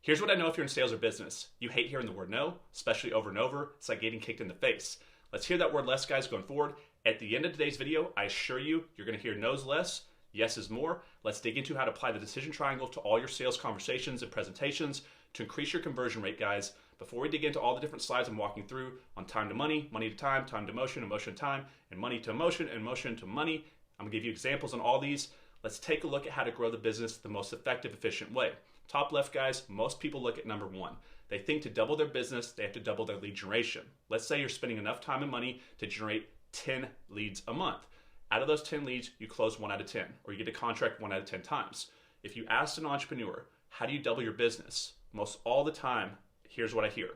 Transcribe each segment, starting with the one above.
Here's what I know if you're in sales or business. You hate hearing the word no, especially over and over. It's like getting kicked in the face. Let's hear that word less, guys, going forward. At the end of today's video, I assure you, you're going to hear no's less, yeses more. Let's dig into how to apply the decision triangle to all your sales conversations and presentations to increase your conversion rate, guys. Before we dig into all the different slides I'm walking through on time to money, money to time to motion, emotion to time, and money to emotion, and motion to money, I'm going to give you examples on all these. Let's take a look at how to grow the business the most effective, efficient way. Top left, guys, most people look at number one. They think to double their business, they have to double their lead generation. Let's say you're spending enough time and money to generate 10 leads a month. Out of those 10 leads, you close 1 out of 10, or you get a contract 1 out of 10 times. If you asked an entrepreneur, how do you double your business? Most all the time, here's what I hear.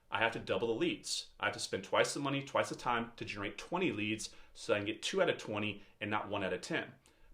I have to double the leads. I have to spend twice the money, twice the time to generate 20 leads so I can get 2 out of 20 and not 1 out of 10.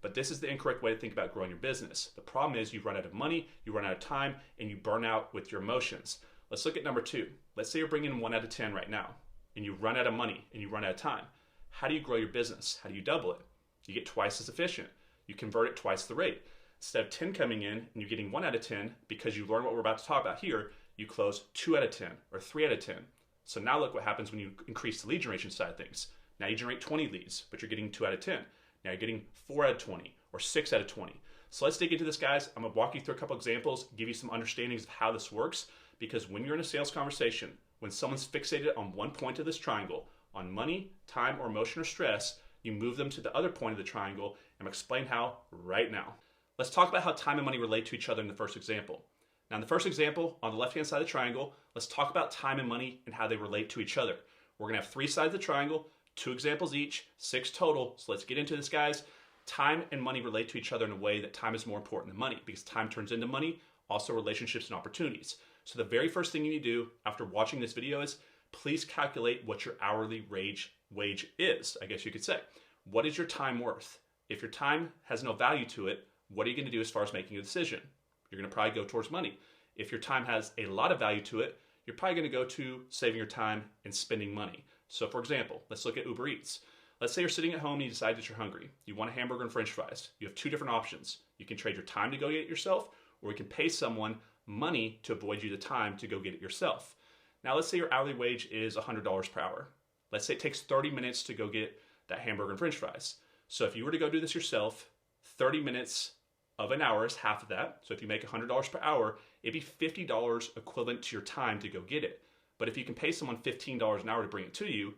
But this is the incorrect way to think about growing your business. The problem is you run out of money, you run out of time, and you burn out with your emotions. Let's look at number 2. Let's say you're bringing in 1 out of 10 right now, and you run out of money, and you run out of time. How do you grow your business? How do you double it? You get twice as efficient. You convert it twice the rate. Instead of 10 coming in and you're getting 1 out of 10, because you learn what we're about to talk about here, you close 2 out of 10 or 3 out of 10. So now look what happens when you increase the lead generation side of things. Now you generate 20 leads, but you're getting 2 out of 10. Now you're getting 4 out of 20 or 6 out of 20. So let's dig into this, guys. I'm gonna walk you through a couple examples, give you some understandings of how this works, because when you're in a sales conversation, when someone's fixated on one point of this triangle, on money, time, or emotion or stress, you move them to the other point of the triangle, and I'll explain how right now. Let's talk about how time and money relate to each other in the first example. Now in the first example, on the left-hand side of the triangle, let's talk about time and money and how they relate to each other. We're gonna have 3 sides of the triangle, 2 examples each, 6 total. So let's get into this, guys. Time and money relate to each other in a way that time is more important than money, because time turns into money, also relationships and opportunities. So the very first thing you need to do after watching this video is please calculate what your hourly wage is, I guess you could say. What is your time worth? If your time has no value to it, what are you going to do as far as making a decision? You're going to probably go towards money. If your time has a lot of value to it, you're probably going to go to saving your time and spending money. So for example, let's look at Uber Eats. Let's say you're sitting at home and you decide that you're hungry. You want a hamburger and french fries. You have 2 different options. You can trade your time to go get it yourself, or you can pay someone money to avoid you the time to go get it yourself. Now let's say your hourly wage is $100 per hour. Let's say it takes 30 minutes to go get that hamburger and french fries. So if you were to go do this yourself, 30 minutes of an hour is half of that. So if you make $100 per hour, it'd be $50 equivalent to your time to go get it. But if you can pay someone $15 an hour to bring it to you,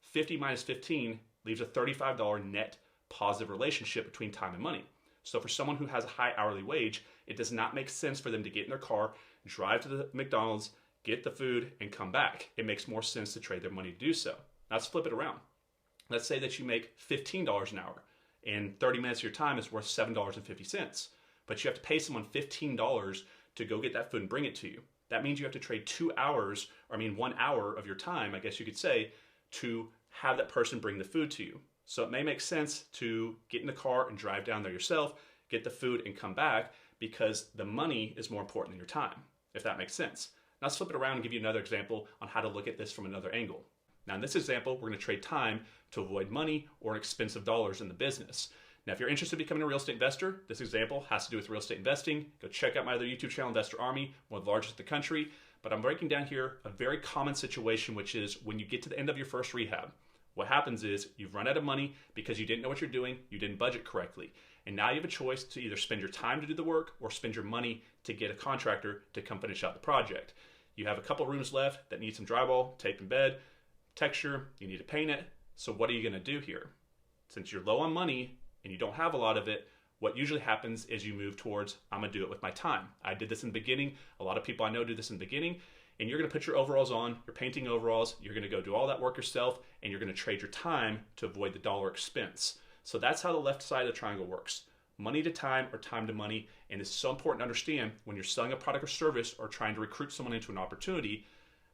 50 minus 15 leaves a $35 net positive relationship between time and money. So for someone who has a high hourly wage, it does not make sense for them to get in their car, drive to the McDonald's, get the food, and come back. It makes more sense to trade their money to do so. Now let's flip it around. Let's say that you make $15 an hour and 30 minutes of your time is worth $7.50, but you have to pay someone $15 to go get that food and bring it to you. That means you have to trade 2 hours, or 1 hour of your time, I guess you could say, to have that person bring the food to you. So it may make sense to get in the car and drive down there yourself, get the food and come back, because the money is more important than your time, if that makes sense. Now let's flip it around and give you another example on how to look at this from another angle. Now in this example, we're going to trade time to avoid money or expensive dollars in the business. Now if you're interested in becoming a real estate investor, this example has to do with real estate investing. Go check out my other YouTube channel, Investor Army, one of the largest in the country. But I'm breaking down here a very common situation, which is when you get to the end of your first rehab, what happens is you've run out of money because you didn't know what you're doing, you didn't budget correctly. And now you have a choice to either spend your time to do the work or spend your money to get a contractor to come finish out the project. You have a couple rooms left that need some drywall, tape and bed, texture, you need to paint it. So what are you going to do here? Since you're low on money and you don't have a lot of it, what usually happens is you move towards, I'm going to do it with my time. I did this in the beginning. A lot of people I know do this in the beginning. And you're going to put your overalls on, your painting overalls, you're going to go do all that work yourself, and you're going to trade your time to avoid the dollar expense. So that's how the left side of the triangle works. Money to time or time to money. And it's so important to understand when you're selling a product or service or trying to recruit someone into an opportunity,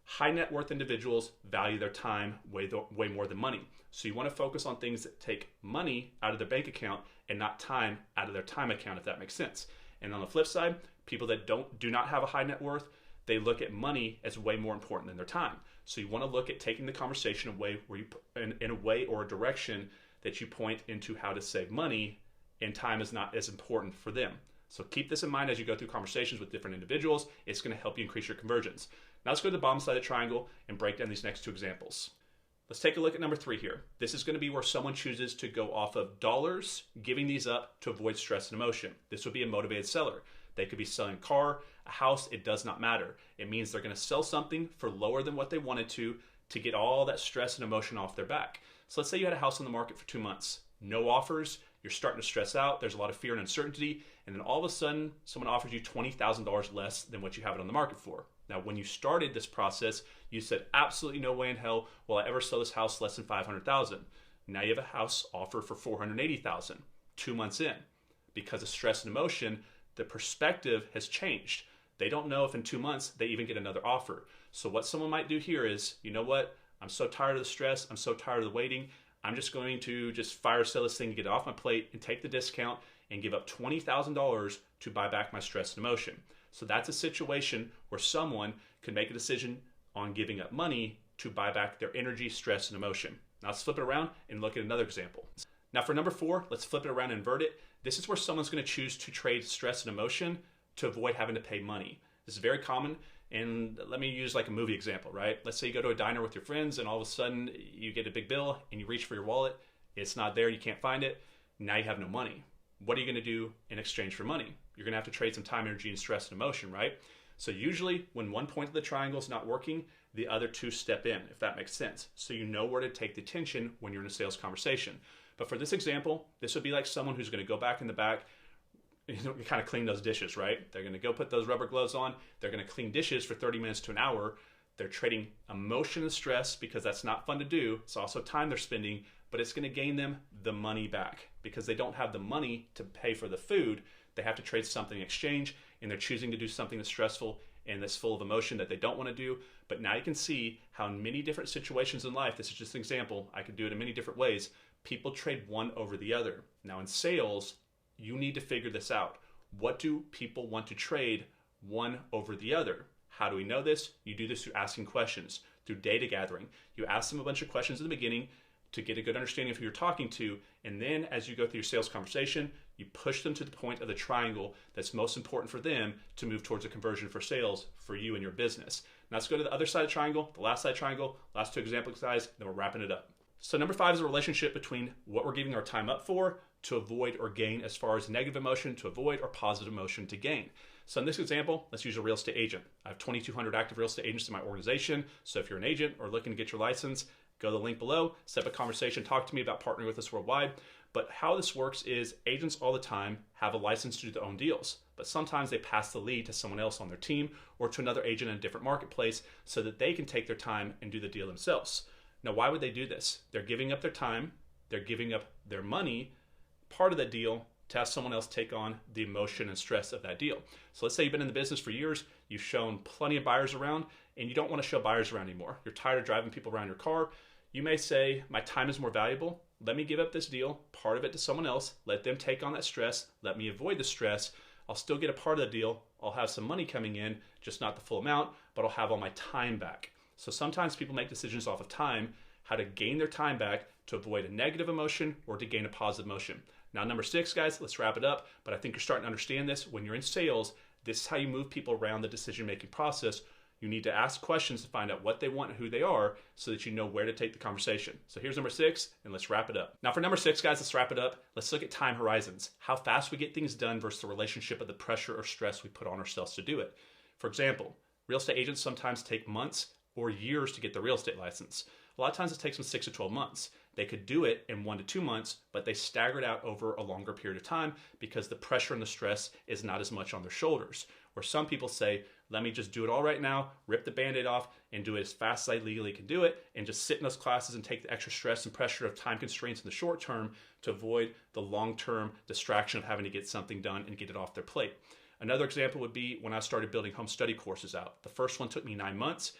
high net worth individuals value their time way more than money. So you want to focus on things that take money out of their bank account and not time out of their time account, if that makes sense. And on the flip side, people that do not have a high net worth, they look at money as way more important than their time. So you want to look at taking the conversation away where in a way or a direction that you point into how to save money, and time is not as important for them. So keep this in mind as you go through conversations with different individuals. It's going to help you increase your conversions. Now let's go to the bottom side of the triangle and break down these next two examples. Let's take a look at number 3 here. This is going to be where someone chooses to go off of dollars, giving these up to avoid stress and emotion. This would be a motivated seller. They could be selling a car, a house, it does not matter. It means they're going to sell something for lower than what they wanted to get all that stress and emotion off their back. So let's say you had a house on the market for 2 months, no offers, you're starting to stress out, there's a lot of fear and uncertainty, and then all of a sudden someone offers you $20,000 less than what you have it on the market for. Now, when you started this process, you said, absolutely no way in hell will I ever sell this house less than $500,000. Now you have a house offer for $480,000, 2 months in. Because of stress and emotion, the perspective has changed. They don't know if in 2 months they even get another offer. So what someone might do here is, you know what? I'm so tired of the stress. I'm so tired of the waiting. I'm just going to just fire sale this thing, get it off my plate, and take the discount and give up $20,000 to buy back my stress and emotion. So that's a situation where someone could make a decision on giving up money to buy back their energy, stress, and emotion. Now let's flip it around and look at another example. Now for number 4, let's flip it around and invert it. This is where someone's going to choose to trade stress and emotion to avoid having to pay money. This is very common. And let me use like a movie example, right? Let's say you go to a diner with your friends and all of a sudden you get a big bill and you reach for your wallet. It's not there. You can't find it. Now you have no money. What are you going to do in exchange for money? You're going to have to trade some time, energy, and stress and emotion, right? So usually when one point of the triangle is not working, the other two step in, if that makes sense. So you know where to take the attention when you're in a sales conversation. But for this example, this would be like someone who's going to go back in the back, kind of clean those dishes, right? They're going to go put those rubber gloves on. They're going to clean dishes for 30 minutes to an hour. They're trading emotion and stress because that's not fun to do. It's also time they're spending, but it's going to gain them the money back because they don't have the money to pay for the food. They have to trade something in exchange, and they're choosing to do something that's stressful and that's full of emotion that they don't want to do. But now you can see how in many different situations in life, this is just an example, I could do it in many different ways, people trade one over the other. Now in sales, you need to figure this out. What do people want to trade one over the other? How do we know this? You do this through asking questions, through data gathering. You ask them a bunch of questions in the beginning to get a good understanding of who you're talking to, and then as you go through your sales conversation, you push them to the point of the triangle that's most important for them to move towards a conversion for sales for you and your business. Now let's go to the other side of the triangle, the last side of the triangle, last two examples, guys, then we're wrapping it up. So number 5 is a relationship between what we're giving our time up for to avoid or gain, as far as negative emotion to avoid or positive emotion to gain. So in this example, let's use a real estate agent. I have 2,200 active real estate agents in my organization. So if you're an agent or looking to get your license, go to the link below, set up a conversation, talk to me about partnering with us worldwide. But how this works is agents all the time have a license to do their own deals, but sometimes they pass the lead to someone else on their team or to another agent in a different marketplace so that they can take their time and do the deal themselves. Now, why would they do this? They're giving up their time, they're giving up their money, part of that deal, to have someone else take on the emotion and stress of that deal. So let's say you've been in the business for years, you've shown plenty of buyers around, and you don't want to show buyers around anymore. You're tired of driving people around your car. You may say, my time is more valuable. Let me give up this deal, part of it to someone else, let them take on that stress, let me avoid the stress. I'll still get a part of the deal. I'll have some money coming in, just not the full amount, but I'll have all my time back. So sometimes people make decisions off of time, how to gain their time back to avoid a negative emotion or to gain a positive emotion. Now, number 6, guys, let's wrap it up. But I think you're starting to understand this. When you're in sales, this is how you move people around the decision-making process. You need to ask questions to find out what they want and who they are so that you know where to take the conversation. So here's number 6, and let's wrap it up. Now for number 6, guys, let's wrap it up. Let's look at time horizons, how fast we get things done versus the relationship of the pressure or stress we put on ourselves to do it. For example, real estate agents sometimes take months or years to get the real estate license. A lot of times it takes them 6 to 12 months. They could do it in 1 to 2 months, but they stagger it out over a longer period of time because the pressure and the stress is not as much on their shoulders. Where some people say, let me just do it all right now, rip the Band-Aid off, and do it as fast as I legally can do it, and just sit in those classes and take the extra stress and pressure of time constraints in the short term to avoid the long-term distraction of having to get something done and get it off their plate. Another example would be when I started building home study courses out. The first one took me 9 months.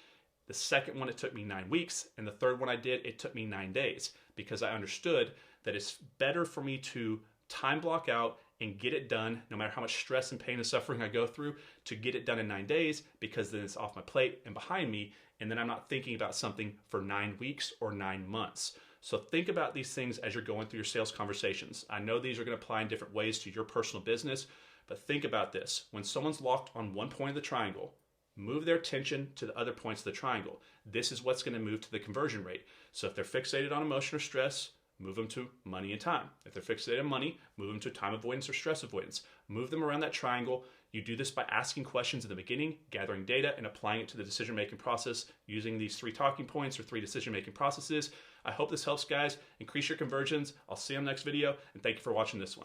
The second one, it took me 9 weeks. And the third one I did, it took me 9 days because I understood that it's better for me to time block out and get it done, no matter how much stress and pain and suffering I go through, to get it done in 9 days because then it's off my plate and behind me, and then I'm not thinking about something for 9 weeks or 9 months. So think about these things as you're going through your sales conversations. I know these are going to apply in different ways to your personal business, But think about this. When someone's locked on one point of the triangle, move their attention to the other points of the triangle. This is what's going to move to the conversion rate. So if they're fixated on emotion or stress, move them to money and time. If they're fixated on money, move them to time avoidance or stress avoidance. Move them around that triangle. You do this by asking questions in the beginning, gathering data, and applying it to the decision-making process using these 3 talking points or 3 decision-making processes. I hope this helps, guys. Increase your conversions. I'll see you on the next video, and thank you for watching this one.